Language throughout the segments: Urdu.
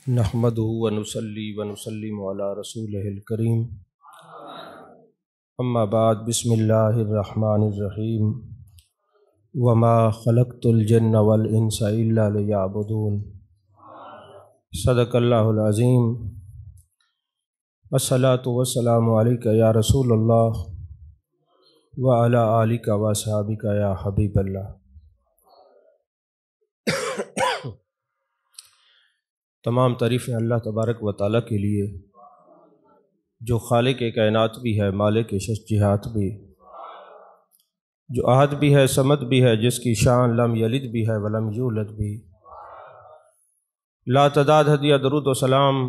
نحمدہ ونصلی ونسلم علی رسولہ الکریم اما بعد بسم اللہ الرحمن الرحیم وما خلقت الجن والانس الا لیعبدون صدق اللہ العظیم الصلاۃ والسلام علیک یا رسول اللہ وعلی آلک واصحابک یا حبیب اللہ۔ تمام تعریفیں اللہ تبارک و تعالیٰ کے لیے جو خالق کائنات بھی ہے، مالک شش جہات بھی، جو احد بھی ہے، صمد بھی ہے، جس کی شان لم یلد بھی ہے ولم یولد بھی۔ لا تعداد ہدیہ درود و سلام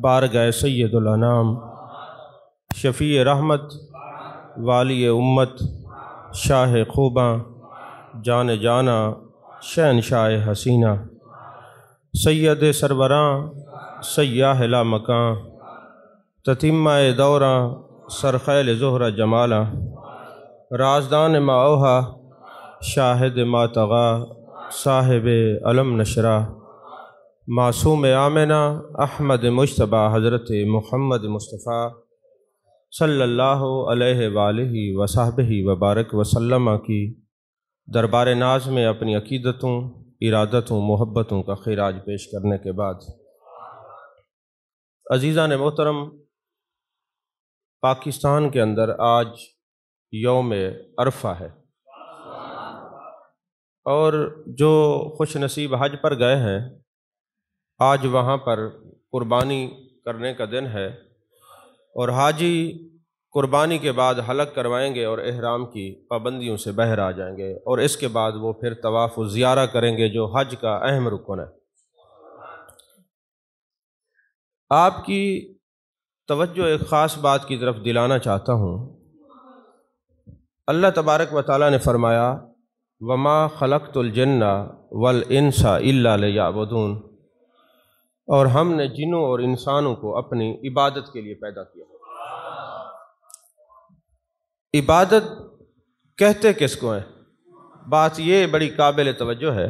بارگاہ سید الانام، شفیع رحمت، والی امت، شاہ خوباں، جان جانا، شہنشاہ حسینہ، سید سربراں، سیاح لا مکاں، تتمہ دوراں، سرخیل زہرہ جمالاں، رازدان ما اوہا، شاہد ما طغا، صاحب علم نشرہ، معصوم آمنہ، احمد مجتبیٰ، حضرت محمد مصطفیٰ صلی اللہ علیہ وآلہ وصحبہ وبارک وسلم کی دربار ناز میں اپنی عقیدتوں، ارادتوں، محبتوں کا خراج پیش کرنے کے بعد، عزیزان محترم، پاکستان کے اندر آج یوم عرفہ ہے، اور جو خوش نصیب حج پر گئے ہیں آج وہاں پر قربانی کرنے کا دن ہے، اور حاجی قربانی کے بعد حلق کروائیں گے اور احرام کی پابندیوں سے باہر آ جائیں گے، اور اس کے بعد وہ پھر طواف و زیارہ کریں گے جو حج کا اہم رکن ہے۔ آپ کی توجہ ایک خاص بات کی طرف دلانا چاہتا ہوں۔ اللہ تبارک و تعالیٰ نے فرمایا وما خلقت الجن والانس الا لیعبدون، اور ہم نے جنوں اور انسانوں کو اپنی عبادت کے لیے پیدا کیا۔ عبادت کہتے کس کو ہیں؟ بات یہ بڑی قابل توجہ ہے۔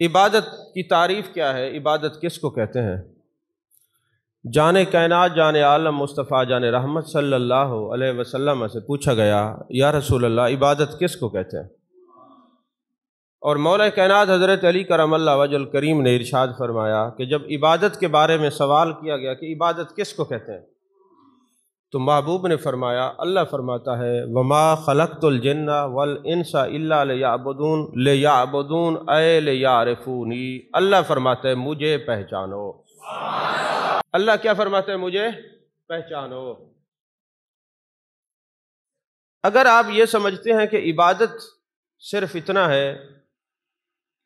عبادت کی تعریف کیا ہے؟ عبادت کس کو کہتے ہیں؟ جان کائنات، جان عالم مصطفیٰ جان رحمت صلی اللہ علیہ وسلم سے پوچھا گیا یا رسول اللہ عبادت کس کو کہتے ہیں؟ اور مولا کائنات حضرت علی کرم اللہ وجہ الکریم نے ارشاد فرمایا کہ جب عبادت کے بارے میں سوال کیا گیا کہ عبادت کس کو کہتے ہیں، تو محبوب نے فرمایا، اللہ فرماتا ہے وما خلقت الجن والانس الا لیعبدون لیعبدون اے لیعرفونی۔ اللہ فرماتا ہے مجھے پہچانو۔ اللہ کیا فرماتا ہے؟ مجھے پہچانو۔ اگر آپ یہ سمجھتے ہیں کہ عبادت صرف اتنا ہے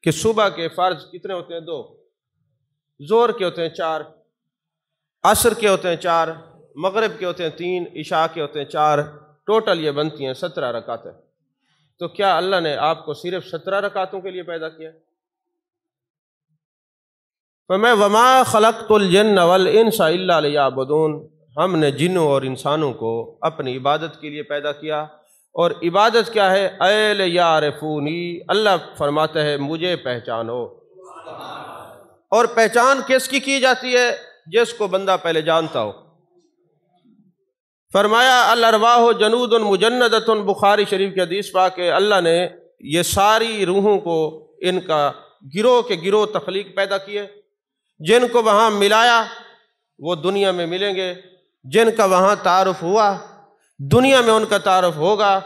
کہ صبح کے فرض کتنے ہوتے ہیں؟ 2، ظہر کے ہوتے ہیں 4، عصر کے ہوتے ہیں 4، مغرب کے ہوتے ہیں 3، عشاء کے ہوتے ہیں 4، ٹوٹل یہ بنتی ہیں 17 رکعتیں، تو کیا اللہ نے آپ کو صرف 17 رکعتوں کے لیے پیدا کیا؟ فَمَا وَمَا خَلَقْتُ الْجِنَّ وَالْإِنسَ إِلَّا لِيَعْبُدُونَ، ہم نے جنوں اور انسانوں کو اپنی عبادت کے لیے پیدا کیا، اور عبادت کیا ہے؟ اے لیعرفونی، اللہ فرماتا ہے مجھے پہچانو۔ اور پہچان کس کی جاتی ہے؟ جس کو بندہ پہلے جانتا ہو۔ فرمایا الارواح جنود مجندۃ، بخاری شریف کی حدیث پاک ہے، اللہ نے یہ ساری روحوں کو ان کا گروہ کے گروہ تخلیق پیدا کیے، جن کو وہاں ملایا وہ دنیا میں ملیں گے، جن کا وہاں تعارف ہوا دنیا میں ان کا تعارف ہوگا،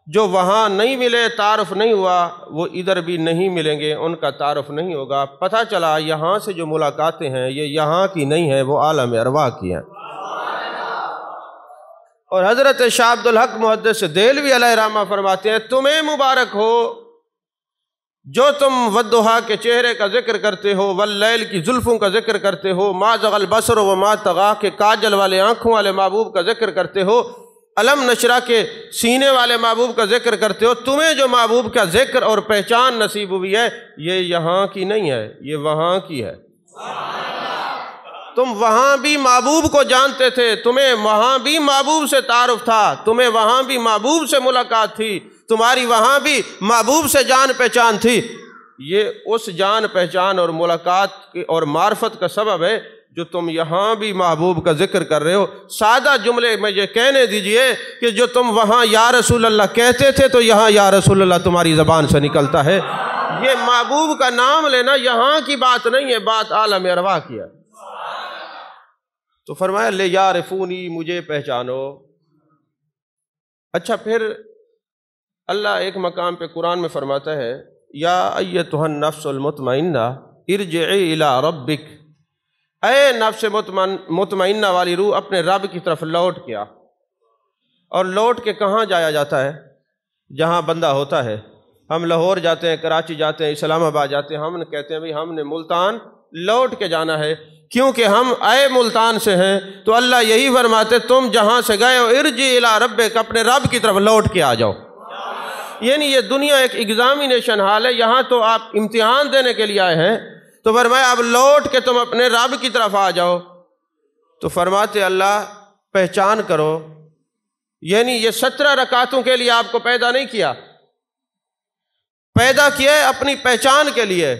جو وہاں نہیں ملے، تعارف نہیں ہوا، وہ ادھر بھی نہیں ملیں گے، ان کا تعارف نہیں ہوگا۔ پتہ چلا یہاں سے جو ملاقاتیں ہیں یہ یہاں کی نہیں ہیں، وہ عالم ارواح کی ہیں۔ اور حضرت شاہ عبد الحق محدث دہلوی علیہ رحمہ فرماتے ہیں تمہیں مبارک ہو جو تم والضحیٰ کے چہرے کا ذکر کرتے ہو، واللیل کی زلفوں کا ذکر کرتے ہو، ما زغ البصر وما طغیٰ کے کاجل والے آنکھوں والے محبوب کا ذکر کرتے ہو، علم نشرہ کے سینے والے محبوب کا ذکر کرتے ہو۔ تمہیں جو محبوب کا ذکر اور پہچان نصیب ہوئی ہے یہ یہاں کی نہیں ہے، یہ وہاں کی ہے۔ تم وہاں بھی محبوب کو جانتے تھے، تمہیں وہاں بھی محبوب سے تعارف تھا، تمہیں وہاں بھی محبوب سے ملاقات تھی، تمہاری وہاں بھی محبوب سے جان پہچان تھی، یہ اس جان پہچان اور ملاقات اور معرفت کا سبب ہے جو تم یہاں بھی محبوب کا ذکر کر رہے ہو۔ سادہ جملے میں یہ کہنے دیجئے کہ جو تم وہاں یا رسول اللہ کہتے تھے تو یہاں یا رسول اللہ تمہاری زبان سے نکلتا ہے۔ یہ محبوب کا نام لینا یہاں کی بات نہیں ہے، بات عالم ارواح کی ہے۔ تو فرمایا لے یعرفونی، مجھے پہچانو۔ اچھا پھر اللہ ایک مقام پہ قرآن میں فرماتا ہے یا ایتھا النفس المطمئنہ ارجعی الی ربک، اے نفس مطمئنہ والی روح اپنے رب کی طرف لوٹ کے آ۔ اور لوٹ کے کہاں جایا جاتا ہے؟ جہاں بندہ ہوتا ہے۔ ہم لاہور جاتے ہیں، کراچی جاتے ہیں، اسلام آباد جاتے ہیں، ہم کہتے ہیں بھئی ہم نے ملتان لوٹ کے جانا ہے، کیونکہ ہم اے ملتان سے ہیں۔ تو اللہ یہی فرماتے تم جہاں سے گئے ہو ارجع الی ربک، اپنے رب کی طرف لوٹ کے آ جاؤ۔ یعنی یہ دنیا ایک ایگزامینیشن حال ہے، یہاں تو آپ امتحان دینے کے لیے آئے ہیں، تو فرمایا اب لوٹ کے تم اپنے رب کی طرف آ جاؤ۔ تو فرماتے اللہ پہچان کرو، یعنی یہ 17 رکعتوں کے لیے آپ کو پیدا نہیں کیا، پیدا کیا ہے اپنی پہچان کے لیے۔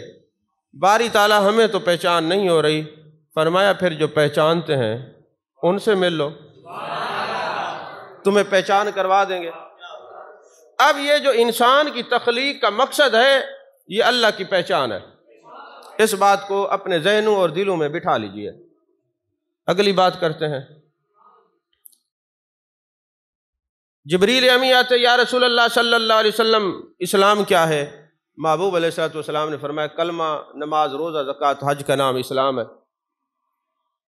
باری تعالیٰ ہمیں تو پہچان نہیں ہو رہی، فرمایا پھر جو پہچانتے ہیں ان سے مل لو، تمہیں پہچان کروا دیں گے۔ اب یہ جو انسان کی تخلیق کا مقصد ہے یہ اللہ کی پہچان ہے، اس بات کو اپنے ذہنوں اور دلوں میں بٹھا لیجئے۔ اگلی بات کرتے ہیں۔ جبریل امی آتے یا رسول اللہ صلی اللہ علیہ وسلم اسلام کیا ہے؟ محبوب علیہ السلام نے فرمایا کلمہ، نماز، روزہ، زکوٰۃ، حج کا نام اسلام ہے۔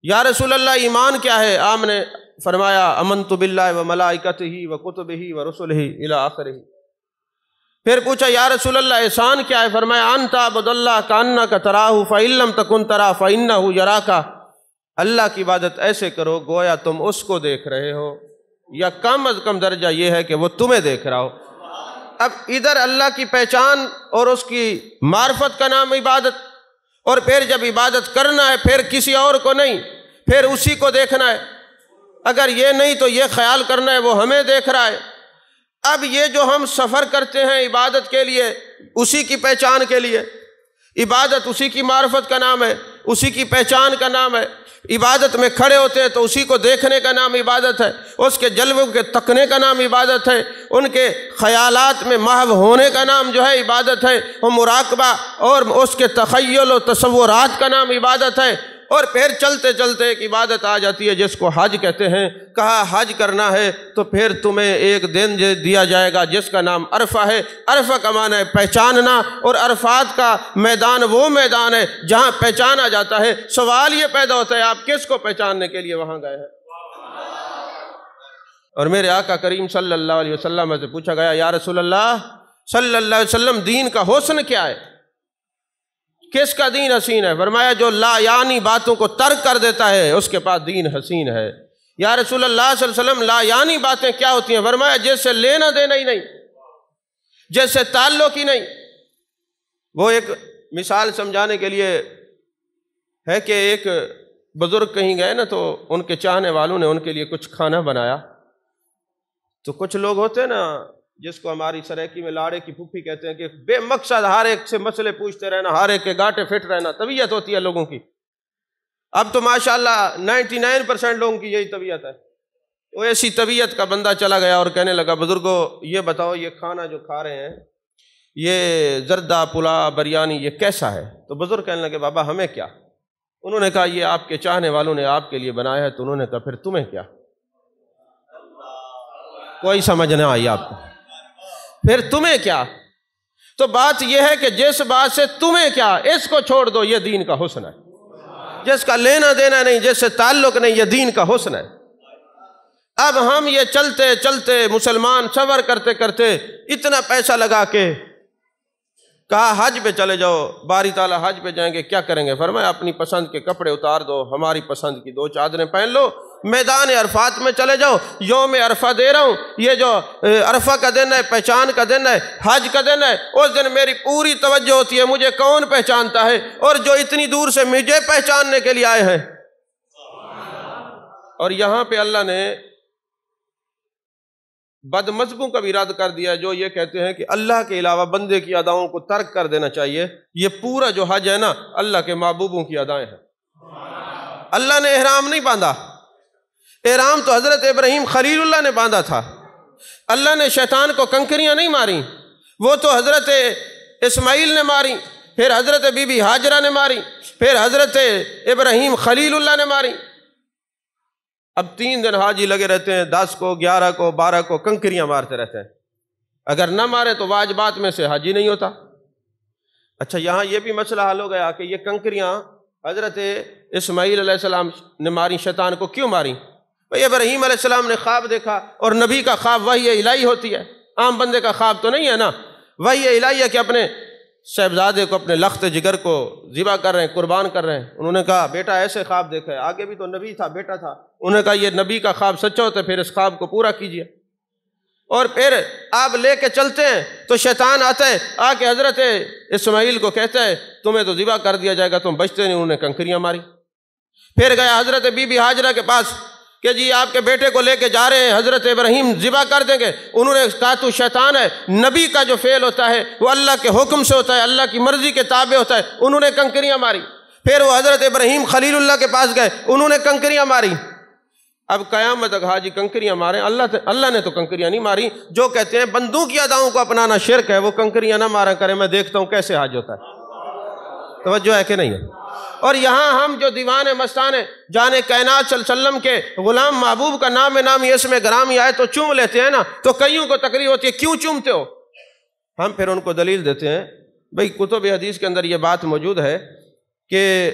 یا رسول اللہ ایمان کیا ہے؟ آپ نے فرمایا آمنت باللہ و ملائکتہ و کتبہ و رسلہ الی آخرہ۔ پھر پوچھا یا رسول اللہ احسان کیا ہے؟ فرمایا ان تعبد اللہ کانک تراہ فإن لم تکن تراہ فإنہ یراک۔ اللہ کی عبادت ایسے کرو گویا تم اس کو دیکھ رہے ہو، یا کم از کم درجہ یہ ہے کہ وہ تمہیں دیکھ رہا ہو۔ اب ادھر اللہ کی پہچان اور اس کی معرفت کا نام عبادت، اور پھر جب عبادت کرنا ہے پھر کسی اور کو نہیں، پھر اسی کو دیکھنا ہے۔ اگر یہ نہیں تو یہ خیال کرنا ہے وہ ہمیں دیکھ رہا ہے۔ اب یہ جو ہم سفر کرتے ہیں عبادت کے لیے، اسی کی پہچان کے لیے، عبادت اسی کی معرفت کا نام ہے، اسی کی پہچان کا نام ہے۔ عبادت میں کھڑے ہوتے ہیں تو اسی کو دیکھنے کا نام عبادت ہے، اس کے جلووں کے تکنے کا نام عبادت ہے، ان کے خیالات میں محو ہونے کا نام جو ہے عبادت ہے، وہ مراقبہ اور اس کے تخیل و تصورات کا نام عبادت ہے۔ اور پھر چلتے چلتے ایک عبادت آ جاتی ہے جس کو حج کہتے ہیں۔ کہا حج کرنا ہے تو پھر تمہیں ایک دن دیا جائے گا جس کا نام عرفہ ہے۔ عرفہ کا معنی ہے پہچاننا، اور عرفات کا میدان وہ میدان ہے جہاں پہچانا جاتا ہے۔ سوال یہ پیدا ہوتا ہے آپ کس کو پہچاننے کے لیے وہاں گئے ہیں؟ اور میرے آقا کریم صلی اللہ علیہ وسلم سے پوچھا گیا یا رسول اللہ صلی اللہ علیہ وسلم دین کا حسن کیا ہے؟ کس کا دین حسین ہے؟ فرمایا جو لا یعنی باتوں کو ترک کر دیتا ہے اس کے پاس دین حسین ہے۔ یا رسول اللہ صلی اللہ علیہ وسلم لا یعنی باتیں کیا ہوتی ہیں؟ فرمایا جیسے لینا دینا ہی نہیں، جیسے تعلق ہی نہیں۔ وہ ایک مثال سمجھانے کے لیے ہے کہ ایک بزرگ کہیں گئے نا تو ان کے چاہنے والوں نے ان کے لیے کچھ کھانا بنایا، تو کچھ لوگ ہوتے ہیں نا جس کو ہماری سریکی میں لاڑے کی پھوپھی کہتے ہیں کہ بے مقصد ہر ایک سے مسئلے پوچھتے رہنا، ہر ایک کے گاٹے فٹ رہنا، طبیعت ہوتی ہے لوگوں کی۔ اب تو ماشاءاللہ 99% لوگوں کی یہی طبیعت ہے۔ وہ ایسی طبیعت کا بندہ چلا گیا اور کہنے لگا بزرگوں یہ بتاؤ یہ کھانا جو کھا رہے ہیں یہ زردہ پلا بریانی یہ کیسا ہے؟ تو بزرگ کہنے لگے بابا ہمیں کیا؟ انہوں نے کہا یہ آپ کے چاہنے والوں نے آپ کے لیے بنایا ہے۔ تو انہوں نے کہا پھر تمہیں کیا؟ کوئی سمجھ نہ آئی آپ کو؟ پھر تمہیں کیا؟ تو بات یہ ہے کہ جس بات سے تمہیں کیا اس کو چھوڑ دو، یہ دین کا حسن ہے۔ جس کا لینا دینا نہیں، جس سے تعلق نہیں، یہ دین کا حسن ہے۔ اب ہم یہ چلتے چلتے مسلمان صبر کرتے کرتے اتنا پیسہ لگا کے کہا حج پہ چلے جاؤ، باری تعالیٰ حج پہ جائیں گے کیا کریں گے؟ فرمایا اپنی پسند کے کپڑے اتار دو، ہماری پسند کی 2 چادریں پہن لو، میدان عرفات میں چلے جاؤ۔ یوم عرفہ دے رہا ہوں، یہ جو عرفہ کا دن ہے، پہچان کا دن ہے، حج کا دن ہے، اس دن میری پوری توجہ ہوتی ہے مجھے کون پہچانتا ہے، اور جو اتنی دور سے مجھے پہچاننے کے لیے آئے ہیں۔ اور یہاں پہ اللہ نے بد مذہبوں کا بھی رد کر دیا جو یہ کہتے ہیں کہ اللہ کے علاوہ بندے کی اداؤں کو ترک کر دینا چاہیے. یہ پورا جو حج ہے نا اللہ کے محبوبوں کی ادائیں ہیں. اللہ نے احرام نہیں باندھا، احرام تو حضرت ابراہیم خلیل اللہ نے باندھا تھا. اللہ نے شیطان کو کنکریاں نہیں ماری، وہ تو حضرت اسماعیل نے ماری، پھر حضرت بی بی ہاجرہ نے ماری، پھر حضرت ابراہیم خلیل اللہ نے ماری. اب 3 دن حاجی لگے رہتے ہیں، 10 کو 11 کو 12 کو کنکریاں مارتے رہتے ہیں. اگر نہ مارے تو واجبات میں سے حاجی نہیں ہوتا. اچھا یہاں یہ بھی مسئلہ حل ہو گیا کہ یہ کنکریاں حضرت اسماعیل علیہ السلام نے ماری، شیطان کو کیوں ماری؟ بھئی ابراہیم علیہ السلام نے خواب دیکھا، اور نبی کا خواب وحی الہی ہوتی ہے، عام بندے کا خواب تو نہیں ہے نا. وحی الہی ہے کہ اپنے صاحبزادے کو، اپنے لخت جگر کو ذبح کر رہے ہیں، قربان کر رہے ہیں. انہوں نے کہا بیٹا ایسے خواب دیکھا ہے، آگے بھی تو نبی تھا، بیٹا تھا. انہوں نے کہا یہ نبی کا خواب سچا ہوتا ہے، پھر اس خواب کو پورا کیجئے. اور پھر آپ لے کے چلتے ہیں تو شیطان آتا ہے، آ کے حضرت اسماعیل کو کہتا ہے تمہیں تو ذبح کر دیا جائے گا، تم بچتے نہیں. انہوں نے کنکریاں ماری. پھر گیا حضرت بی بی ہاجرہ کے پاس کہ جی آپ کے بیٹے کو لے کے جا رہے ہیں، حضرت ابراہیم ذبح کر دیں گے. انہوں نے کہا تو شیطان ہے، نبی کا جو فعل ہوتا ہے وہ اللہ کے حکم سے ہوتا ہے، اللہ کی مرضی کے تابع ہوتا ہے. انہوں نے کنکریاں ماری. پھر وہ حضرت ابراہیم خلیل اللہ کے پاس گئے، انہوں نے کنکریاں ماری. اب قیامت تک حاجی کنکریاں ماریں، اللہ نے تو کنکریاں نہیں ماری. جو کہتے ہیں بندوں کی اداؤں کو اپنانا شرک ہے، وہ کنکریاں نہ مارا کریں، میں دیکھتا ہوں کیسے حج ہوتا ہے. توجہ ہے کہ نہیں ہے؟ اور یہاں ہم جو دیوان مستان جان کائنات صلی اللہ علیہ وسلم کے غلام محبوب کا نام نامی اس میں گرامی آئے تو چوم لیتے ہیں نا، تو کئیوں کو تکلیف ہوتی ہے کیوں چومتے ہو؟ ہم پھر ان کو دلیل دیتے ہیں. بھئی کتب حدیث کے اندر یہ بات موجود ہے کہ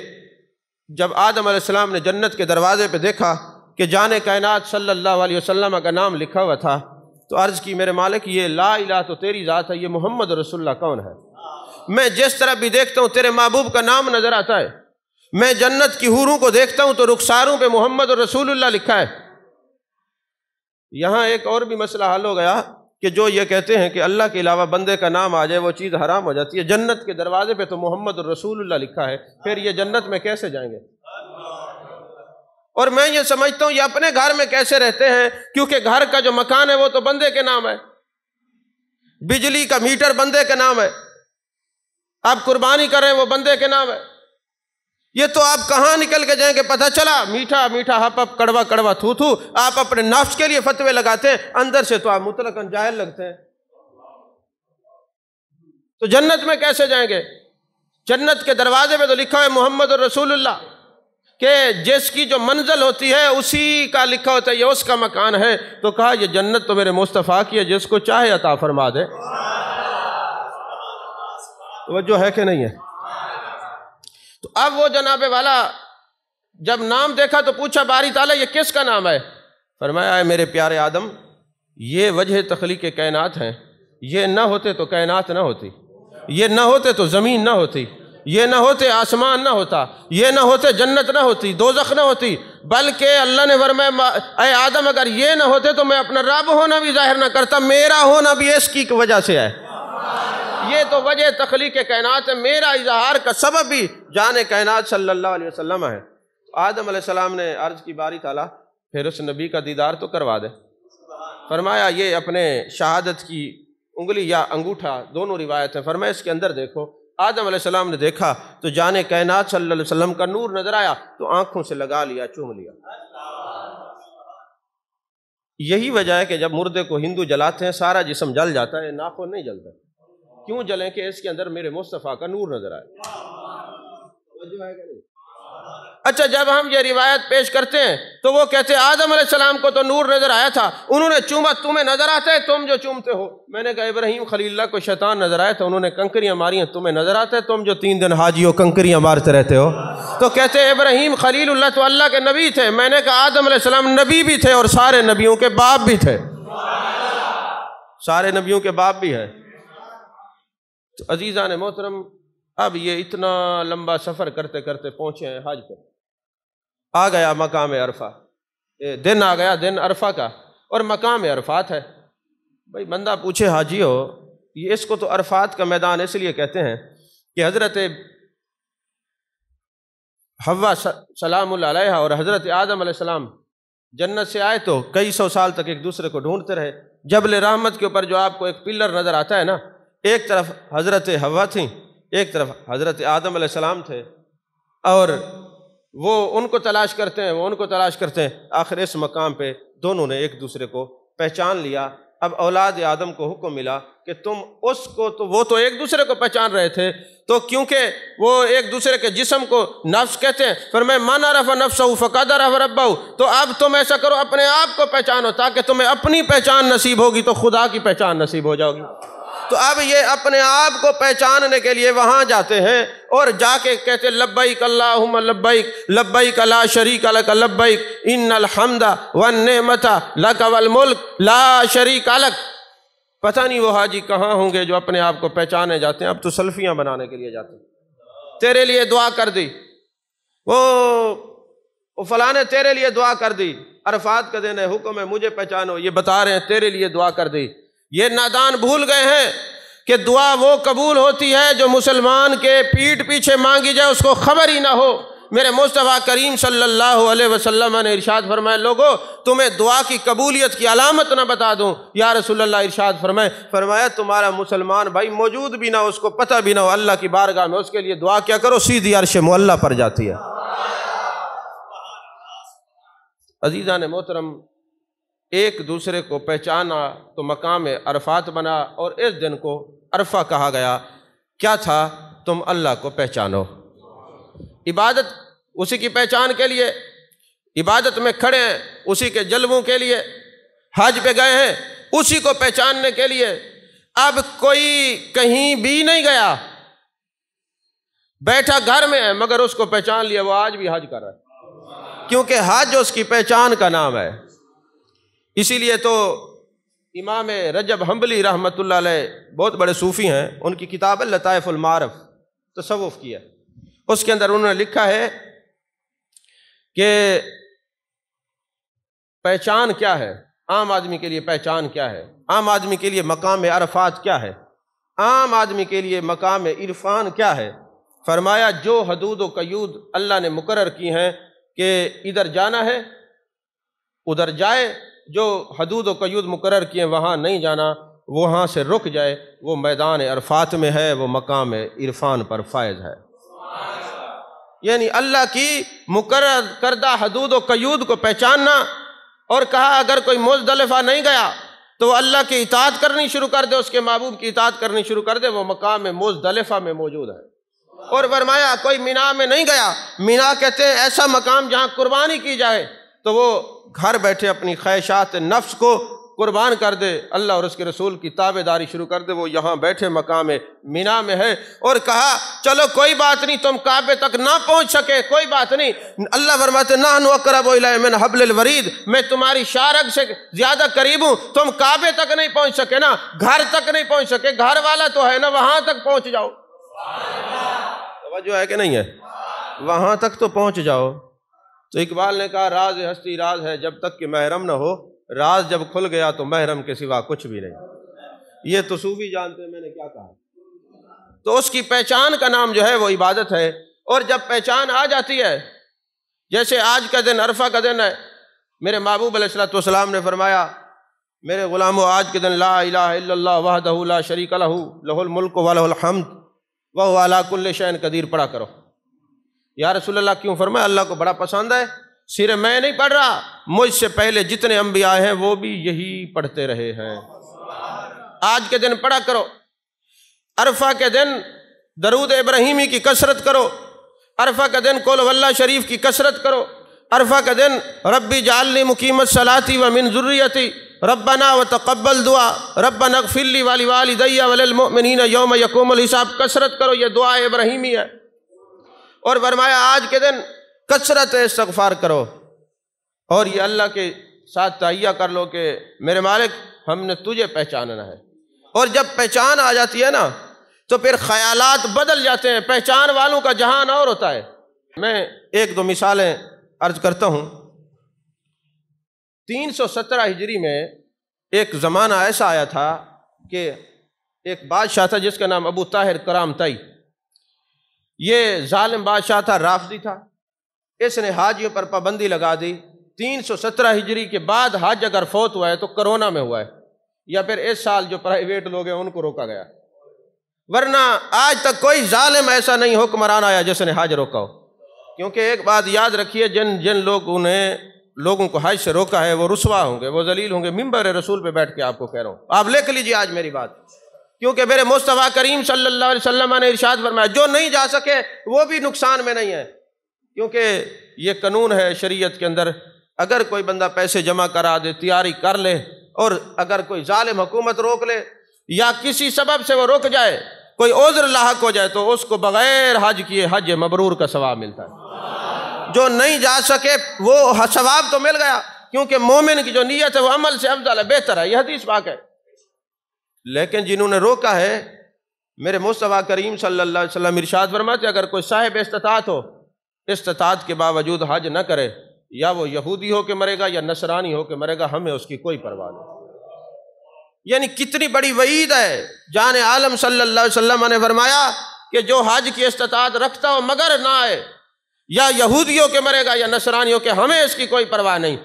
جب آدم علیہ السلام نے جنت کے دروازے پہ دیکھا کہ جان کائنات صلی اللہ علیہ وسلم کا نام لکھا ہوا تھا تو عرض کی میرے مالک یہ لا الہ تو تیری ذات ہے، یہ محمد رسول اللہ کون ہے؟ میں جس طرح بھی دیکھتا ہوں تیرے محبوب کا نام نظر آتا ہے. میں جنت کی حوروں کو دیکھتا ہوں تو رخساروں پہ محمد رسول اللہ لکھا ہے. یہاں ایک اور بھی مسئلہ حل ہو گیا کہ جو یہ کہتے ہیں کہ اللہ کے علاوہ بندے کا نام آ جائے وہ چیز حرام ہو جاتی ہے. جنت کے دروازے پہ تو محمد رسول اللہ لکھا ہے، پھر یہ جنت میں کیسے جائیں گے؟ اور میں یہ سمجھتا ہوں یہ اپنے گھر میں کیسے رہتے ہیں، کیونکہ گھر کا جو مکان ہے وہ تو بندے کے نام ہے، بجلی کا میٹر بندے کے نام ہے، آپ قربانی کر رہے ہیں وہ بندے کے نام ہے. یہ تو آپ کہاں نکل کے جائیں گے؟ پتہ چلا میٹھا میٹھا ہپ ہپ کڑوا کڑوا تھو تھو، آپ اپنے نفس کے لیے فتوے لگاتے ہیں، اندر سے تو آپ مطلقاً جاہل لگتے ہیں. تو جنت میں کیسے جائیں گے؟ جنت کے دروازے پہ تو لکھا ہے محمد رسول اللہ، کہ جس کی جو منزل ہوتی ہے اسی کا لکھا ہوتا ہے یہ اس کا مکان ہے. تو کہا یہ جنت تو میرے مصطفیٰ کی ہے، جس کو چاہے عطا فرما دے. توجہ ہے کہ نہیں ہے؟ تو اب وہ جناب والا جب نام دیکھا تو پوچھا باری تعالیٰ یہ کس کا نام ہے؟ فرمایا اے میرے پیارے آدم یہ وجہ تخلیق کائنات ہیں، یہ نہ ہوتے تو کائنات نہ ہوتی، یہ نہ ہوتے تو زمین نہ ہوتی، یہ نہ ہوتے آسمان نہ ہوتا، یہ نہ ہوتے جنت نہ ہوتی، دوزخ نہ ہوتی، بلکہ اللہ نے فرمایا اے آدم اگر یہ نہ ہوتے تو میں اپنا رب ہونا بھی ظاہر نہ کرتا، میرا ہونا بھی اس کی وجہ سے ہے. یہ تو وجہ تخلیق کائنات ہے، میرا اظہار کا سبب بھی جان کائنات صلی اللہ علیہ وسلم ہے. آدم علیہ السلام نے عرض کی باری تعالیٰ پھر اس نبی کا دیدار تو کروا دے. فرمایا یہ اپنے شہادت کی انگلی یا انگوٹھا دونوں روایت ہیں، فرمایا اس کے اندر دیکھو. آدم علیہ السلام نے دیکھا تو جان کائنات صلی اللہ علیہ وسلم کا نور نظر آیا تو آنکھوں سے لگا لیا، چوم لیا. یہی وجہ ہے کہ جب مردے کو ہندو جلاتے ہیں سارا جسم جل جاتا ہے، ناخن نہیں جلتا. کیوں جلیں؟ کہ اس کے اندر میرے مصطفیٰ کا نور نظر آئے. اچھا جب ہم یہ روایت پیش کرتے ہیں تو وہ کہتے ہیں آدم علیہ السلام کو تو نور نظر آیا تھا، انہوں نے چوما، تمہیں نظر آتا ہے تم جو چومتے ہو؟ میں نے کہا ابراہیم خلیل اللہ کو شیطان نظر آیا تھا، انہوں نے کنکریاں ماری ہیں، تمہیں نظر آتا ہے تم جو 3 دن حاجی ہو کنکریاں مارتے رہتے ہو؟ تو کہتے ہیں ابراہیم خلیل اللہ تو اللہ کے نبی تھے. میں نے کہا آدم علیہ السلام نبی بھی تھے اور سارے نبیوں کے باپ بھی تھے، سارے نبیوں کے باپ بھی ہیں. تو عزیزان محترم اب یہ اتنا لمبا سفر کرتے کرتے پہنچے ہیں حج پر، آ گیا مقام عرفہ، دن آ گیا دن عرفہ کا، اور مقام عرفات ہے. بھائی بندہ پوچھے حاجی ہو یہ اس کو تو عرفات کا میدان اس لیے کہتے ہیں کہ حضرت حوا سلام اللہ علیہا اور حضرت آدم علیہ السلام جنت سے آئے تو کئی 100 سال تک ایک دوسرے کو ڈھونڈتے رہے، جبل رحمت کے اوپر جو آپ کو ایک پلر نظر آتا ہے نا، ایک طرف حضرت حوا تھیں، ایک طرف حضرت آدم علیہ السلام تھے، اور وہ ان کو تلاش کرتے ہیں، وہ ان کو تلاش کرتے ہیں، آخر اس مقام پہ دونوں نے ایک دوسرے کو پہچان لیا۔ اب اولاد آدم کو حکم ملا کہ تم اس کو، تو وہ تو ایک دوسرے کو پہچان رہے تھے، تو کیونکہ وہ ایک دوسرے کے جسم کو نفس کہتے ہیں، فرمایا من عرف نفسہ فقد عرف ربہ، تو اب تم ایسا کرو اپنے آپ کو پہچانو، تاکہ تمہیں اپنی پہچان نصیب ہوگی تو خدا کی پہچان نصیب ہو جاؤ گی۔ تو اب یہ اپنے آپ کو پہچاننے کے لیے وہاں جاتے ہیں اور جا کے کہتے لبیک اللہم لبیک لبیک لا شریک لک لبیک ان الحمد والنعمت لک والملک لا شریک لک۔ پتہ نہیں وہ حاجی کہاں ہوں گے جو اپنے آپ کو پہچانے جاتے ہیں، اب تو سیلفیاں بنانے کے لیے جاتے ہیں، تیرے لیے دعا کر دی، وہ فلاں نے تیرے لیے دعا کر دی، عرفات کا دن ہے، حکم ہے مجھے پہچانو، یہ بتا رہے ہیں تیرے لیے دعا کر دی۔ یہ نادان بھول گئے ہیں کہ دعا وہ قبول ہوتی ہے جو مسلمان کے پیٹھ پیچھے مانگی جائے، اس کو خبر ہی نہ ہو۔ میرے مصطفیٰ کریم صلی اللہ علیہ وسلم نے ارشاد فرمایا لوگو تمہیں دعا کی قبولیت کی علامت نہ بتا دوں؟ یا رسول اللہ ارشاد فرمایا تمہارا مسلمان بھائی موجود بھی نہ ہو، اس کو پتہ بھی نہ ہو، اللہ کی بارگاہ میں اس کے لیے دعا کیا کرو، سیدھی عرش معلیٰ پر جاتی ہے۔ عزیزان محترم، ایک دوسرے کو پہچانا تو مقام عرفات بنا، اور اس دن کو عرفہ کہا گیا۔ کیا تھا؟ تم اللہ کو پہچانو، عبادت اسی کی پہچان کے لیے، عبادت میں کھڑے ہیں اسی کے جلووں کے لیے، حج پہ گئے ہیں اسی کو پہچاننے کے لیے۔ اب کوئی کہیں بھی نہیں گیا، بیٹھا گھر میں ہے مگر اس کو پہچان لیا، وہ آج بھی حج کر رہا ہے، کیونکہ حج اس کی پہچان کا نام ہے۔ اسی لیے تو امام رجب حنبلی رحمۃ اللہ علیہ بہت بڑے صوفی ہیں، ان کی کتاب ہے لطائف المعارف، تصوف کی ہے، اس کے اندر انہوں نے لکھا ہے کہ پہچان کیا ہے، عام آدمی کے لیے پہچان کیا ہے، عام آدمی کے لیے مقام عرفات کیا ہے، عام آدمی کے لیے مقام عرفان کیا ہے۔ فرمایا جو حدود و قیود اللہ نے مقرر کی ہیں کہ ادھر جانا ہے ادھر جائے، جو حدود و قیود مقرر کیے وہاں نہیں جانا، وہاں سے رک جائے، وہ میدان عرفات میں ہے، وہ مقام عرفان پر فائز ہے۔ یعنی اللہ کی مقرر کردہ حدود و قیود کو پہچاننا، اور کہا اگر کوئی مزدلفہ نہیں گیا تو وہ اللہ کی اطاعت کرنی شروع کر دے، اس کے محبوب کی اطاعت کرنی شروع کر دے، وہ مقام مزدلفہ میں موجود ہے۔ اور فرمایا کوئی مینا میں نہیں گیا، مینا کہتے ہیں ایسا مقام جہاں قربانی کی جائے، تو وہ گھر بیٹھے اپنی خواہشات نفس کو قربان کر دے، اللہ اور اس کے رسول کی تابعداری شروع کر دے، وہ یہاں بیٹھے مقام مینا میں ہے۔ اور کہا چلو کوئی بات نہیں، تم کعبے تک نہ پہنچ سکے کوئی بات نہیں، اللہ فرماتے نحن اقرب الیہ من حبل الورید، میں تمہاری شارگ سے زیادہ قریب ہوں، تم کعبے تک نہیں پہنچ سکے نا، گھر تک نہیں پہنچ سکے، گھر والا تو ہے نا، وہاں تک پہنچ جاؤ۔ توجہ ہے کہ نہیں ہے؟ وہاں تک تو پہنچ جاؤ۔ تو اقبال نے کہا راز ہستی راز ہے جب تک کہ محرم نہ ہو، راز جب کھل گیا تو محرم کے سوا کچھ بھی نہیں۔ یہ تو صوفی جانتے ہیں میں نے کیا کہا۔ تو اس کی پہچان کا نام جو ہے وہ عبادت ہے، اور جب پہچان آ جاتی ہے، جیسے آج کا دن عرفہ کا دن ہے، میرے محبوب علیہ السلام نے فرمایا میرے غلامو آج کے دن لا الہ الا اللہ وحدہ لا شریک لہ لہ الملک و لہ الحمد وہو علی کل شیء قدیر پڑھا کرو۔ یا رسول اللہ کیوں؟ فرمایا اللہ کو بڑا پسند ہے، صرف میں نہیں پڑھ رہا، مجھ سے پہلے جتنے انبیاء ہیں وہ بھی یہی پڑھتے رہے ہیں، آج کے دن پڑھا کرو۔ عرفہ کے دن درود ابراہیمی کی کثرت کرو، عرفہ کا دن قل واللہ شریف کی کثرت کرو، عرفہ کا دن ربی جعلنی مقیم الصلاۃ ومن ذریتی ربنا وتقبل دعا ربنا اغفر لی ولوالدی وللمؤمنین یوم یقوم الحساب، کثرت کرو، یہ دعا ابراہیمی ہے۔ اور فرمایا آج کے دن کثرت استغفار کرو، اور یہ اللہ کے ساتھ تہیہ کر لو کہ میرے مالک ہم نے تجھے پہچاننا ہے۔ اور جب پہچان آ جاتی ہے نا تو پھر خیالات بدل جاتے ہیں، پہچان والوں کا جہان اور ہوتا ہے۔ میں ایک دو مثالیں عرض کرتا ہوں۔ 317 ہجری میں ایک زمانہ ایسا آیا تھا کہ ایک بادشاہ تھا جس کا نام ابو طاہر کرامتئی، یہ ظالم بادشاہ تھا، رافضی تھا، اس نے حاجیوں پر پابندی لگا دی۔ 317 ہجری کے بعد حج اگر فوت ہوا ہے تو کرونا میں ہوا ہے، یا پھر اس سال جو پرائیویٹ لوگ ہیں ان کو روکا گیا، ورنہ آج تک کوئی ظالم ایسا نہیں حکمران آیا جس نے حج روکا ہو۔ کیونکہ ایک بات یاد رکھیے، جن لوگوں نے لوگوں کو حج سے روکا ہے وہ رسوا ہوں گے، وہ ذلیل ہوں گے۔ ممبر رسول پہ بیٹھ کے آپ کو کہہ رہا ہوں، آپ لکھ لیجیے آج میری بات، کیونکہ میرے مصطفیٰ کریم صلی اللہ علیہ وسلم نے ارشاد فرمایا جو نہیں جا سکے وہ بھی نقصان میں نہیں ہے، کیونکہ یہ قانون ہے شریعت کے اندر، اگر کوئی بندہ پیسے جمع کرا دے، تیاری کر لے، اور اگر کوئی ظالم حکومت روک لے یا کسی سبب سے وہ رک جائے، کوئی عذر لاحق ہو جائے، تو اس کو بغیر حج کیے حج مبرور کا ثواب ملتا ہے۔ جو نہیں جا سکے وہ ثواب تو مل گیا، کیونکہ مومن کی جو نیت ہے وہ عمل سے افضل ہے، بہتر ہے، یہ حدیث پاک ہے۔ لیکن جنہوں نے روکا ہے، میرے مصطفیٰ کریم صلی اللہ علیہ وسلم ارشاد فرماتے اگر کوئی صاحب استطاعت ہو، استطاعت کے باوجود حج نہ کرے، یا وہ یہودی ہو کے مرے گا یا نصرانی ہو کے مرے گا، ہمیں اس کی کوئی پرواہ نہیں۔ یعنی کتنی بڑی وعید ہے۔ جان عالم صلی اللہ علیہ وسلم نے فرمایا کہ جو حج کی استطاعت رکھتا ہو مگر نہ آئے، یا یہودی ہو کے مرے گا یا نصرانی ہو کے، ہمیں اس کی کوئی پرواہ نہیں۔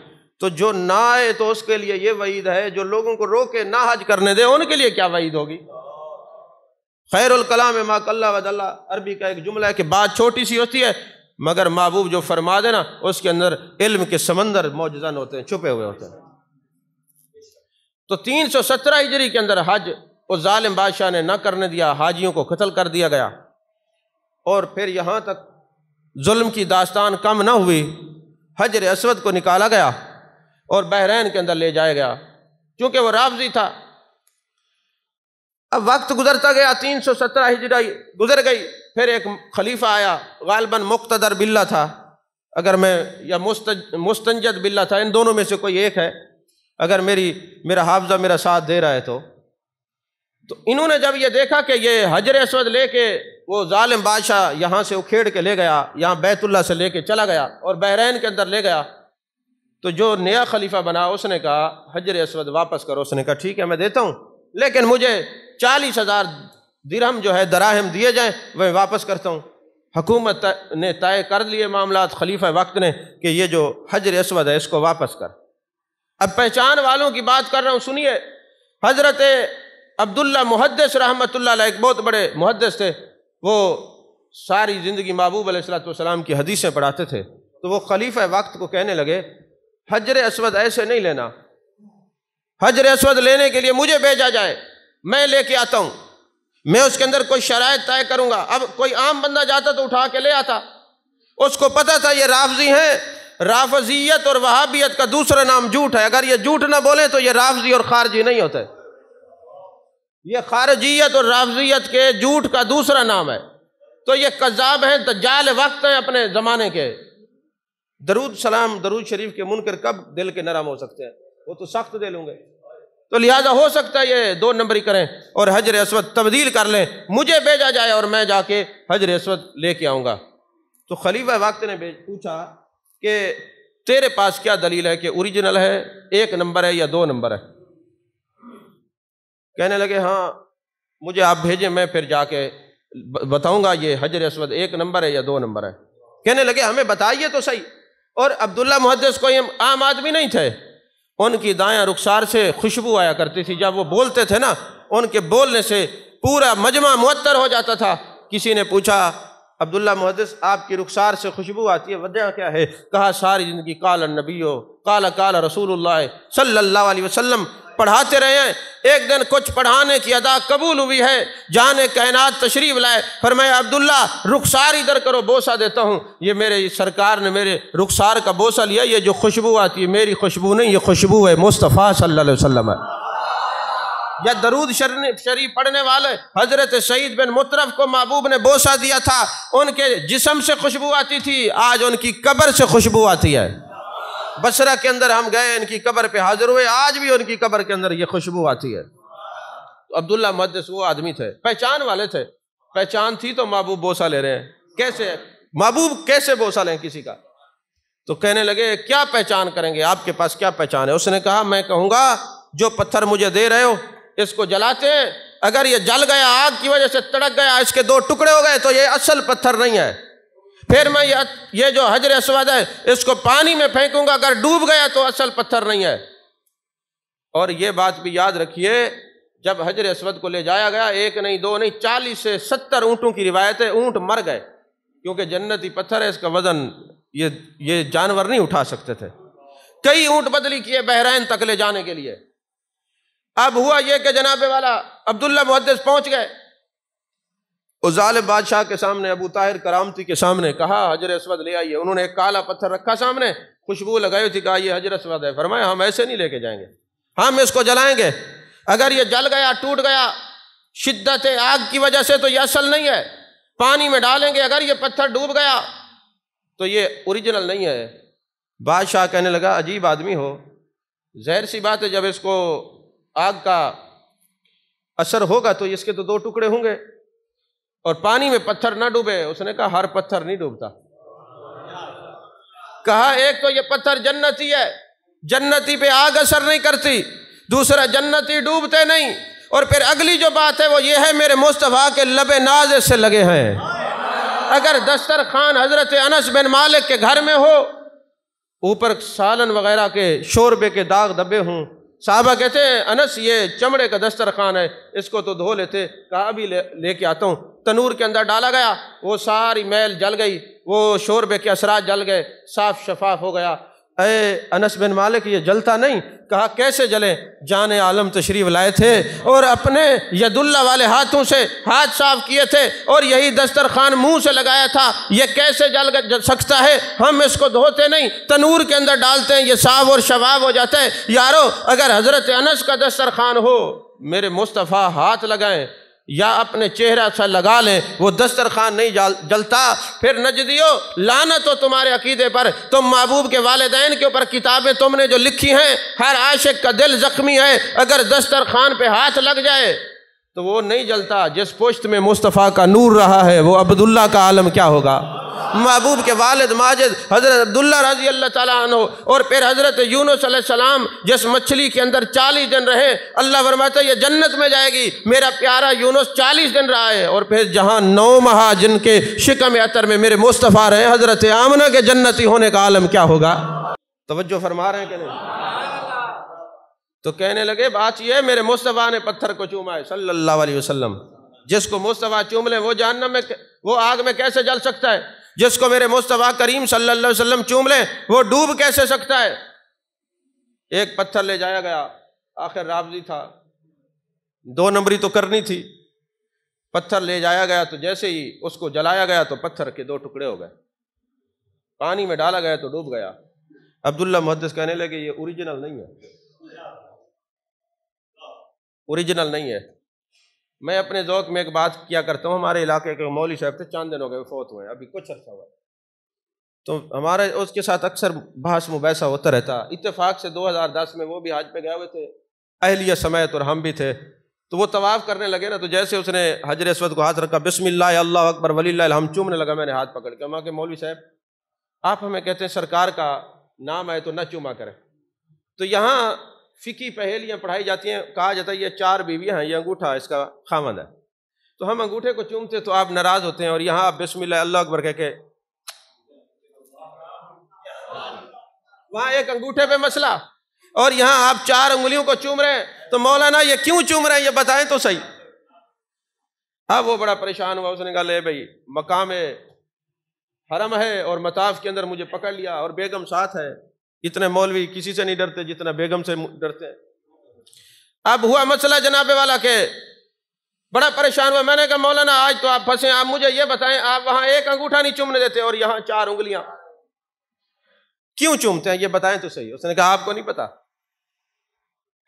تو جو نہ آئے تو اس کے لیے یہ وعید ہے، جو لوگوں کو روکے نہ حج کرنے دے ان کے لیے کیا وعید ہوگی۔ خیر الکلام ما قل و دل، عربی کا ایک جملہ ہے کہ بات چھوٹی سی ہوتی ہے مگر محبوب جو فرما دے نا اس کے اندر علم کے سمندر موجزن ہوتے ہیں، چھپے ہوئے ہوتے ہیں۔ تو 317 ہجری کے اندر حج اس ظالم بادشاہ نے نہ کرنے دیا، حاجیوں کو قتل کر دیا گیا، اور پھر یہاں تک ظلم کی داستان کم نہ ہوئی، حجر اسود کو نکالا گیا اور بحرین کے اندر لے جایا گیا، چونکہ وہ رافضی تھا۔ اب وقت گزرتا گیا، 317 ہجری گزر گئی، پھر ایک خلیفہ آیا، غالباً مقتدر باللہ تھا، اگر میں یا مستنجد باللہ تھا، ان دونوں میں سے کوئی ایک ہے، اگر میرا حافظہ میرا ساتھ دے رہا ہے تو انہوں نے جب یہ دیکھا کہ یہ حجر اسود لے کے وہ ظالم بادشاہ یہاں سے اکھیڑ کے لے گیا، یہاں بیت اللہ سے لے کے چلا گیا اور بحرین کے اندر لے گیا، تو جو نیا خلیفہ بنا اس نے کہا حجر اسود واپس کرو۔ اس نے کہا ٹھیک ہے میں دیتا ہوں، لیکن مجھے 40,000 درہم جو ہے دراہم دیے جائیں، میں واپس کرتا ہوں۔ حکومت نے طے کر لیے معاملات، خلیفہ وقت نے، کہ یہ جو حجر اسود ہے اس کو واپس کر۔ اب پہچان والوں کی بات کر رہا ہوں، سنیے۔ حضرت عبداللہ محدث رحمۃ اللہ علیہ ایک بہت بڑے محدث تھے، وہ ساری زندگی محبوب علیہ السلام کی حدیثیں پڑھاتے تھے، تو وہ خلیفہ وقت کو کہنے لگے حجر اسود ایسے نہیں لینا، حجر اسود لینے کے لیے مجھے بھیجا جائے، میں لے کے آتا ہوں، میں اس کے اندر کوئی شرائط طے کروں گا۔ اب کوئی عام بندہ جاتا تو اٹھا کے لے آتا، اس کو پتہ تھا یہ رافضی ہیں، رافضیت اور وہابیت کا دوسرا نام جھوٹ ہے، اگر یہ جھوٹ نہ بولیں تو یہ رافضی اور خارجی نہیں ہوتے، یہ خارجیت اور رافضیت کے جھوٹ کا دوسرا نام ہے، تو یہ کذاب ہیں، دجال وقت ہیں اپنے زمانے کے۔ درود سلام درود شریف کے منکر کب دل کے نرم ہو سکتے ہیں، وہ تو سخت دل ہوں گے، تو لہٰذا ہو سکتا ہے یہ 2 نمبری کریں اور حجر اسود تبدیل کر لیں، مجھے بھیجا جائے اور میں جا کے حجر اسود لے کے آؤں گا۔ تو خلیفہ وقت نے پوچھا کہ تیرے پاس کیا دلیل ہے کہ اوریجنل ہے، 1 نمبر ہے یا 2 نمبر ہے؟ کہنے لگے ہاں مجھے آپ بھیجیں، میں پھر جا کے بتاؤں گا یہ حجر اسود 1 نمبر ہے یا 2 نمبر ہے۔ کہنے لگے ہمیں بتائیے تو صحیح۔ اور عبداللہ محدث کوئی عام آدمی نہیں تھے، ان کی دایاں رخسار سے خوشبو آیا کرتی تھی، جب وہ بولتے تھے نا ان کے بولنے سے پورا مجمع معطر ہو جاتا تھا۔ کسی نے پوچھا عبداللہ محدث آپ کی رخسار سے خوشبو آتی ہے، وجہ کیا ہے؟ کہا ساری زندگی قال النبی قال رسول اللہ صلی اللہ علیہ وسلم پڑھاتے رہے ہیں، ایک دن کچھ پڑھانے کی ادا قبول ہوئی ہے، جان کائنات تشریف لائے، فرمایا عبداللہ رخسار ادھر کرو، بوسہ دیتا ہوں۔ یہ میرے سرکار نے میرے رخسار کا بوسہ لیا، یہ جو خوشبو آتی ہے میری خوشبو نہیں، یہ خوشبو ہے مصطفیٰ صلی اللہ علیہ وسلم ہے۔ یا درود شریف پڑھنے والے حضرت سعید بن مطرف کو محبوب نے بوسہ دیا تھا، ان کے جسم سے خوشبو آتی تھی، آج ان کی قبر سے خوشبو آتی ہے۔ بصرہ کے اندر ہم گئے، ان کی قبر پہ حاضر ہوئے، آج بھی ان کی قبر کے اندر یہ خوشبو آتی ہے۔ تو عبداللہ محدث وہ آدمی تھے، پہچان والے تھے، پہچان تھی تو محبوب بوسہ لے رہے ہیں، کیسے محبوب کیسے بوسہ لیں کسی کا؟ تو کہنے لگے کیا پہچان کریں گے، آپ کے پاس کیا پہچان ہے؟ اس نے کہا میں کہوں گا جو پتھر مجھے دے رہے ہو اس کو جلاتے ہیں، اگر یہ جل گیا آگ کی وجہ سے تڑک گیا، اس کے 2 ٹکڑے ہو گئے تو یہ اصل پتھر نہیں ہے۔ پھر میں یہ جو حجر اسود ہے اس کو پانی میں پھینکوں گا، اگر ڈوب گیا تو اصل پتھر نہیں ہے۔ اور یہ بات بھی یاد رکھیے، جب حجر اسود کو لے جایا گیا، ایک نہیں دو نہیں 40 سے 70 اونٹوں کی روایت ہے، اونٹ مر گئے، کیونکہ جنتی پتھر ہے، اس کا وزن یہ جانور نہیں اٹھا سکتے تھے۔ کئی اونٹ بدلی کیے بحرین تک لے جانے کے لیے۔ اب ہوا یہ کہ جناب والا عبداللہ محدث پہنچ گئے، اس ظالم بادشاہ کے سامنے، ابو طاہر کرامتی کے سامنے، کہا حجر اسود لے آئیے۔ انہوں نے ایک کالا پتھر رکھا سامنے، خوشبو لگائی تھی، کہا یہ حجر اسود ہے۔ فرمایا ہم ایسے نہیں لے کے جائیں گے، ہم اس کو جلائیں گے، اگر یہ جل گیا ٹوٹ گیا شدت آگ کی وجہ سے تو یہ اصل نہیں ہے، پانی میں ڈالیں گے، اگر یہ پتھر ڈوب گیا تو یہ اوریجنل نہیں ہے۔ بادشاہ کہنے لگا عجیب آدمی ہو، ظاہر سی بات ہے جب اس کو آگ کا اثر ہوگا تو اس کے تو 2 ٹکڑے ہوں گے، اور پانی میں پتھر نہ ڈوبے۔ اس نے کہا ہر پتھر نہیں ڈوبتا، کہا ایک تو یہ پتھر جنتی ہے، جنتی پہ آگ اثر نہیں کرتی، دوسرا جنتی ڈوبتے نہیں، اور پھر اگلی جو بات ہے وہ یہ ہے میرے مصطفیٰ کے لب ناز سے لگے ہیں۔ اگر دسترخوان حضرت انس بن مالک کے گھر میں ہو، اوپر سالن وغیرہ کے شوربے کے داغ دبے ہوں، صحابہ کہتے ہیں انس یہ چمڑے کا دسترخوان ہے، اس کو تو دھو لیتے۔ کہا ابھی لے کے آتا ہوں۔ تنور کے اندر ڈالا گیا، وہ ساری میل جل گئی، وہ شوربے کے اثرات جل گئے، صاف شفاف ہو گیا۔ اے انس بن مالک یہ جلتا نہیں؟ کہا کیسے جلے؟ جان عالم تشریف لائے تھے اور اپنے ید اللہ والے ہاتھوں سے ہاتھ صاف کیے تھے اور یہی دسترخوان منہ سے لگایا تھا، یہ کیسے جل سکتا ہے؟ ہم اس کو دھوتے نہیں، تنور کے اندر ڈالتے ہیں، یہ صاف اور شفاف ہو جاتا ہے۔ یارو اگر حضرت انس کا دسترخوان ہو، میرے مصطفیٰ ہاتھ لگائیں یا اپنے چہرہ سے لگا لیں، وہ دسترخوان نہیں جلتا۔ پھر نجدیو لعنت ہو تمہارے عقیدے پر، تم محبوب کے والدین کے اوپر کتابیں تم نے جو لکھی ہیں، ہر عاشق کا دل زخمی ہے، اگر دسترخوان پہ ہاتھ لگ جائے تو وہ نہیں جلتا۔ جس پشت میں مصطفیٰ کا نور رہا ہے وہ عبداللہ کا عالم کیا ہوگا؟ محبوب کے والد ماجد حضرت عبداللہ رضی اللہ تعالیٰ عنہ، اور پھر حضرت یونس علیہ السلام جس مچھلی کے اندر 40 دن رہے، اللہ فرماتا ہے یہ جنت میں جائے گی، میرا پیارا یونس 40 دن رہا ہے، اور پھر جہاں 9 ماہ جن کے شکم عطر میں میرے مصطفیٰ رہے، حضرت آمنہ کے جنتی ہونے کا عالم کیا ہوگا؟ توجہ فرما رہے ہیں کہ نہیں؟ تو کہنے لگے بات یہ ہے میرے مصطفیٰ نے پتھر کو چوما ہے صلی اللہ علیہ وسلم، جس کو مصطفیٰ چوم لے وہ جہنم میں، وہ آگ میں کیسے جل سکتا ہے؟ جس کو میرے مصطفیٰ کریم صلی اللہ علیہ وسلم چوم لیں وہ ڈوب کیسے سکتا ہے؟ ایک پتھر لے جایا گیا، آخر رابضی تھا، 2 نمبری تو کرنی تھی، پتھر لے جایا گیا تو جیسے ہی اس کو جلایا گیا تو پتھر کے 2 ٹکڑے ہو گئے، پانی میں ڈالا گیا تو ڈوب گیا۔ عبداللہ محدث کہنے لگے یہ اوریجنل نہیں ہے، اوریجنل نہیں ہے۔ میں اپنے ذوق میں ایک بات کیا کرتا ہوں، ہمارے علاقے کے مولوی صاحب تھے، چند دن ہو گئے فوت ہوئے، ابھی کچھ عرصہ ہوا، تو ہمارے اس کے ساتھ اکثر بحث مباحثہ ہوتا رہتا۔ اتفاق سے 2010 میں وہ بھی حج پہ گئے ہوئے تھے، اہلیہ سمیت، اور ہم بھی تھے، تو وہ طواف کرنے لگے نا، تو جیسے اس نے حجر اسود کو ہاتھ رکھا، بسم اللہ اللہ اکبر وللہ الحمد، چومنے لگا، میں نے ہاتھ پکڑ کے، میں کہ مولوی صاحب آپ ہمیں کہتے ہیں سرکار کا نام ہے تو نہ چوما کریں، تو یہاں فقہی پہیلیاں پڑھائی جاتی ہیں، کہا جاتا ہے یہ 4 بیویاں ہیں، یہ انگوٹھا اس کا خامند ہے، تو ہم انگوٹھے کو چومتے تو آپ ناراض ہوتے ہیں، اور یہاں آپ بسم اللہ اللہ اکبر کہہ کے، وہاں ایک انگوٹھے پہ مسئلہ، اور یہاں آپ 4 انگلیوں کو چوم رہے ہیں، تو مولانا یہ کیوں چوم رہے ہیں یہ بتائیں تو صحیح۔ اب وہ بڑا پریشان ہوا، اس نے کہا لے بھائی مقام حرم ہے اور مطاف کے اندر مجھے پکڑ لیا، اور بیگم ساتھ ہے، اتنے مولوی کسی سے نہیں ڈرتے جتنا بیگم سے ڈرتے ہیں۔ اب ہوا مسئلہ جناب والا کہ بڑا پریشان ہوا، میں نے کہا مولانا آج تو آپ پھنسے، آپ مجھے یہ بتائیں آپ وہاں ایک انگوٹھا نہیں چومنے دیتے اور یہاں 4 انگلیاں کیوں چومتے ہیں یہ بتائیں تو صحیح۔ اس نے کہا آپ کو نہیں پتا،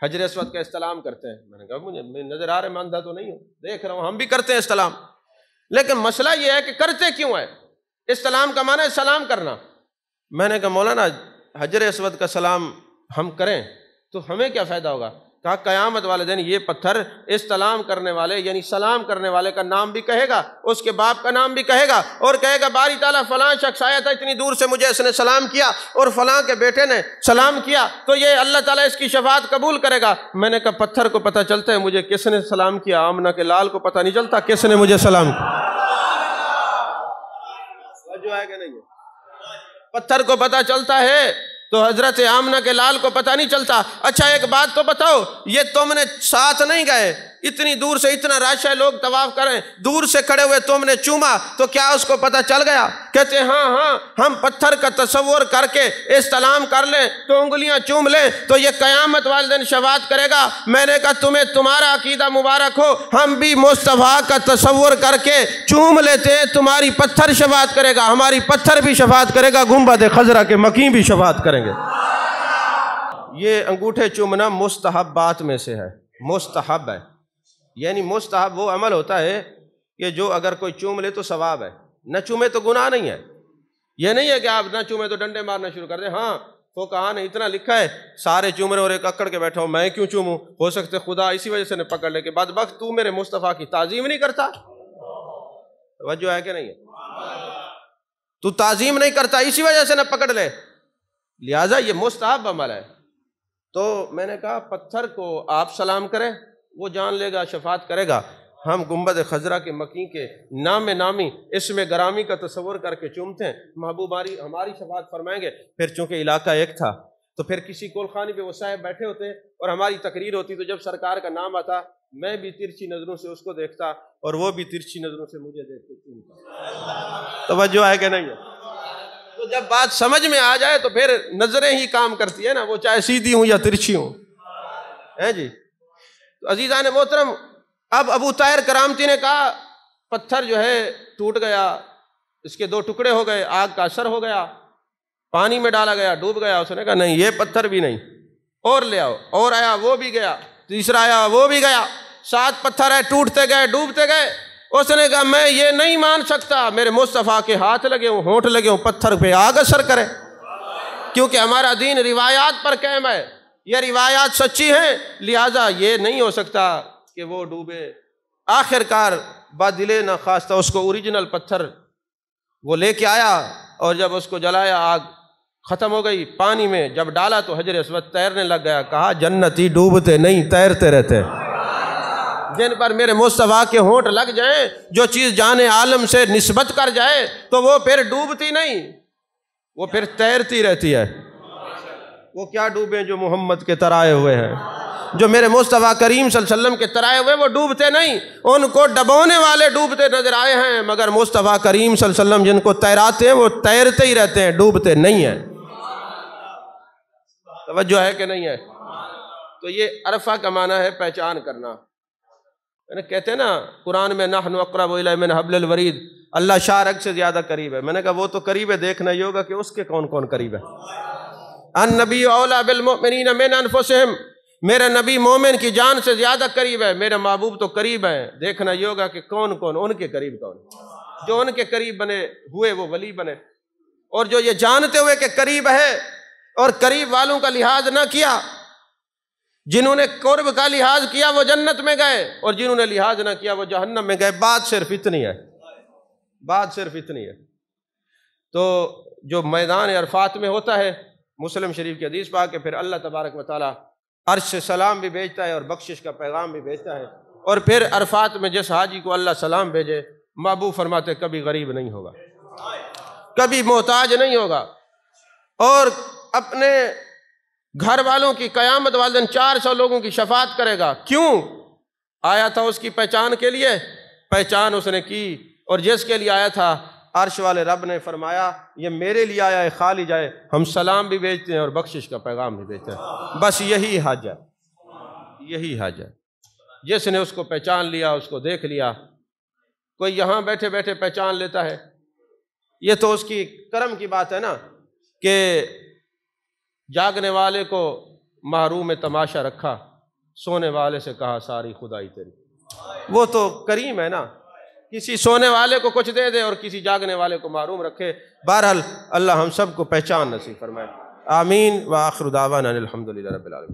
حجر اسود کا استلام کرتے ہیں۔ میں نے کہا مجھے نظر آ رہے، میں اندھا تو نہیں ہوں، دیکھ رہا ہوں ہم بھی کرتے ہیں استلام، لیکن مسئلہ یہ ہے کہ کرتے کیوں ہے؟ استلام کا معنی ہے سلام کرنا۔ میں نے کہا مولانا حجر اسود کا سلام ہم کریں تو ہمیں کیا فائدہ ہوگا؟ کہا قیامت والے دن یہ پتھر استلام کرنے والے یعنی سلام کرنے والے کا نام بھی کہے گا، اس کے باپ کا نام بھی کہے گا، اور کہے گا باری تعالیٰ فلاں شخص آیا تھا اتنی دور سے، مجھے اس نے سلام کیا اور فلاں کے بیٹے نے سلام کیا، تو یہ اللہ تعالیٰ اس کی شفاعت قبول کرے گا۔ میں نے کہا پتھر کو پتہ چلتا ہے مجھے کس نے سلام کیا، آمنہ کے لال کو پتہ نہیں چلتا کس نے مجھے سلام کیا؟ جو ہے کہ نہیں ہے، پتھر کو پتہ چلتا ہے تو حضرت آمنہ کے لال کو پتہ نہیں چلتا؟ اچھا ایک بات تو بتاؤ، یہ تم نے ساتھ نہیں گئے، اتنی دور سے اتنا رش ہے، لوگ طواف کریں، دور سے کھڑے ہوئے تم نے چوما تو کیا اس کو پتہ چل گیا؟ کہتے ہاں ہم پتھر کا تصور کر کے استلام کر لیں تو انگلیاں چوم لیں تو یہ قیامت والے دن شفاعت کرے گا۔ میں نے کہا تمہیں تمہارا عقیدہ مبارک ہو، ہم بھی مصطفیٰ کا تصور کر کے چوم لیتے ہیں، تمہاری پتھر شفاعت کرے گا، ہماری پتھر بھی شفاعت کرے گا، گنبد خضرا کے مکیں بھی شفاعت کریں گے۔ یہ انگوٹھے چومنا مستحبات میں سے ہے، مستحب ہے، یعنی مستحب وہ عمل ہوتا ہے کہ جو اگر کوئی چوم لے تو ثواب ہے، نہ چومے تو گناہ نہیں ہے۔ یہ نہیں ہے کہ آپ نہ چومے تو ڈنڈے مارنا شروع کر دیں۔ ہاں فقہاء نے اتنا لکھا ہے، سارے چوم رہے اور ایک اکڑ کے بیٹھا ہوں، میں کیوں چوموں؟ ہو سکتے خدا اسی وجہ سے نے پکڑ لے کہ بدبخت تو میرے مصطفیٰ کی تعظیم نہیں کرتا۔ توجہ ہے کہ نہیں ہے؟ تو تعظیم نہیں کرتا اسی وجہ سے نہ پکڑ لے، لہٰذا یہ مستحب عمل ہے۔ تو میں نے کہا پتھر کو آپ سلام کریں، وہ جان لے گا، شفاعت کرے گا۔ ہم گنبد خضرا کے مکیں کے نام نامی اس میں گرامی کا تصور کر کے چومتے ہیں، محبوب ہماری شفاعت فرمائیں گے۔ پھر چونکہ علاقہ ایک تھا تو پھر کسی کول خانے پہ وہ صاحب بیٹھے ہوتے ہیں اور ہماری تقریر ہوتی، تو جب سرکار کا نام آتا میں بھی ترچھی نظروں سے اس کو دیکھتا اور وہ بھی ترچھی نظروں سے مجھے دیکھ کے چومتا۔ توجہ ہے کہ نہیں ہے؟ تو جب بات سمجھ میں آ جائے تو پھر نظریں ہی کام کرتی ہے نا، وہ چاہے سیدھی ہوں یا ترچھی ہوں، ہے جی۔ تو عزیزان محترم، اب ابو طاہر کرامتی نے کہا پتھر جو ہے ٹوٹ گیا، اس کے دو ٹکڑے ہو گئے، آگ کا اثر ہو گیا، پانی میں ڈالا گیا، ڈوب گیا۔ اس نے کہا نہیں، یہ پتھر بھی نہیں، اور لے آؤ۔ اور آیا، وہ بھی گیا، تیسرا آیا، وہ بھی گیا، 7 پتھر ہے، ٹوٹتے گئے، ڈوبتے گئے۔ اس نے کہا میں یہ نہیں مان سکتا، میرے مصطفیٰ کے ہاتھ لگے ہوں، ہونٹ لگے ہوں، پتھر پہ آگ اثر کرے، کیونکہ ہمارا دین روایات پر قائم ہے، یہ روایات سچی ہیں، لہٰذا یہ نہیں ہو سکتا کہ وہ ڈوبے۔ آخر کار بادلے نہ خواستہ اس کو اوریجنل پتھر وہ لے کے آیا، اور جب اس کو جلایا آگ ختم ہو گئی۔ پانی میں جب ڈالا تو حجر اسود تیرنے لگ گیا۔ کہا جنتی ڈوبتے نہیں، تیرتے رہتے، جن پر میرے مصطفیٰ کے ہونٹ لگ جائیں، جو چیز جان عالم سے نسبت کر جائے تو وہ پھر ڈوبتی نہیں، وہ پھر تیرتی رہتی ہے۔ وہ کیا ڈوبیں جو محمد کے ترائے ہوئے ہیں، جو میرے مصطفیٰ کریم صلی اللہ علیہ وسلم کے ترائے ہوئے، وہ ڈوبتے نہیں، ان کو ڈبونے والے ڈوبتے نظر آئے ہیں، مگر مصطفیٰ کریم صلی اللہ علیہ وسلم جن کو تیراتے ہیں وہ تیرتے ہی رہتے ہیں، ڈوبتے نہیں ہیں۔ توجہ ہے کہ نہیں ہے؟ تو یہ عرفہ کا معنی ہے پہچان کرنا۔ کہتے ہیں نا قرآن میں نحن اقرب الیہ من حبل الورید، اللہ شارک سے زیادہ قریب ہے۔ میں نے کہا وہ تو قریب ہے، دیکھنا یہ ہوگا کہ اس کے کون کون قریب ہے۔ النبی اولیٰ بالمؤمنین من انفسہم، میرا نبی مومن کی جان سے زیادہ قریب ہے، میرا محبوب تو قریب ہے، دیکھنا یہ ہوگا کہ کون کون ان کے قریب کون، جو ان کے قریب بنے ہوئے وہ ولی بنے، اور جو یہ جانتے ہوئے کہ قریب ہے اور قریب والوں کا لحاظ نہ کیا، جنہوں نے قرب کا لحاظ کیا وہ جنت میں گئے، اور جنہوں نے لحاظ نہ کیا وہ جہنم میں گئے۔ بات صرف اتنی ہے، بات صرف اتنی ہے۔ تو جو میدان عرفات میں ہوتا ہے، مسلم شریف کی حدیث پاک کہ پھر اللہ تبارک و تعالیٰ عرش سے سلام بھی بھیجتا ہے اور بخشش کا پیغام بھی بھیجتا ہے، اور پھر عرفات میں جس حاجی کو اللہ سلام بھیجے، محبوب فرماتے کبھی غریب نہیں ہوگا، کبھی محتاج نہیں ہوگا، اور اپنے گھر والوں کی قیامت والے دن 400 لوگوں کی شفاعت کرے گا۔ کیوں؟ آیا تھا اس کی پہچان کے لیے، پہچان اس نے کی، اور جس کے لیے آیا تھا عرش والے رب نے فرمایا یہ میرے لیے آیا ہے، خالی جائے، ہم سلام بھی بھیجتے ہیں اور بخشش کا پیغام بھی بھیجتے ہیں۔ بس یہی حج ہے، یہی حج ہے۔ جس نے اس کو پہچان لیا، اس کو دیکھ لیا، کوئی یہاں بیٹھے بیٹھے پہچان لیتا ہے، یہ تو اس کی کرم کی بات ہے نا، کہ جاگنے والے کو محروم تماشا رکھا، سونے والے سے کہا ساری خدائی تیری۔ وہ تو کریم ہے نا، کسی سونے والے کو کچھ دے دے اور کسی جاگنے والے کو محروم رکھے۔ بہرحال اللہ ہم سب کو پہچان نصیب فرمائے، آمین۔ وآخر دعوانا الحمدللہ رب العالمین۔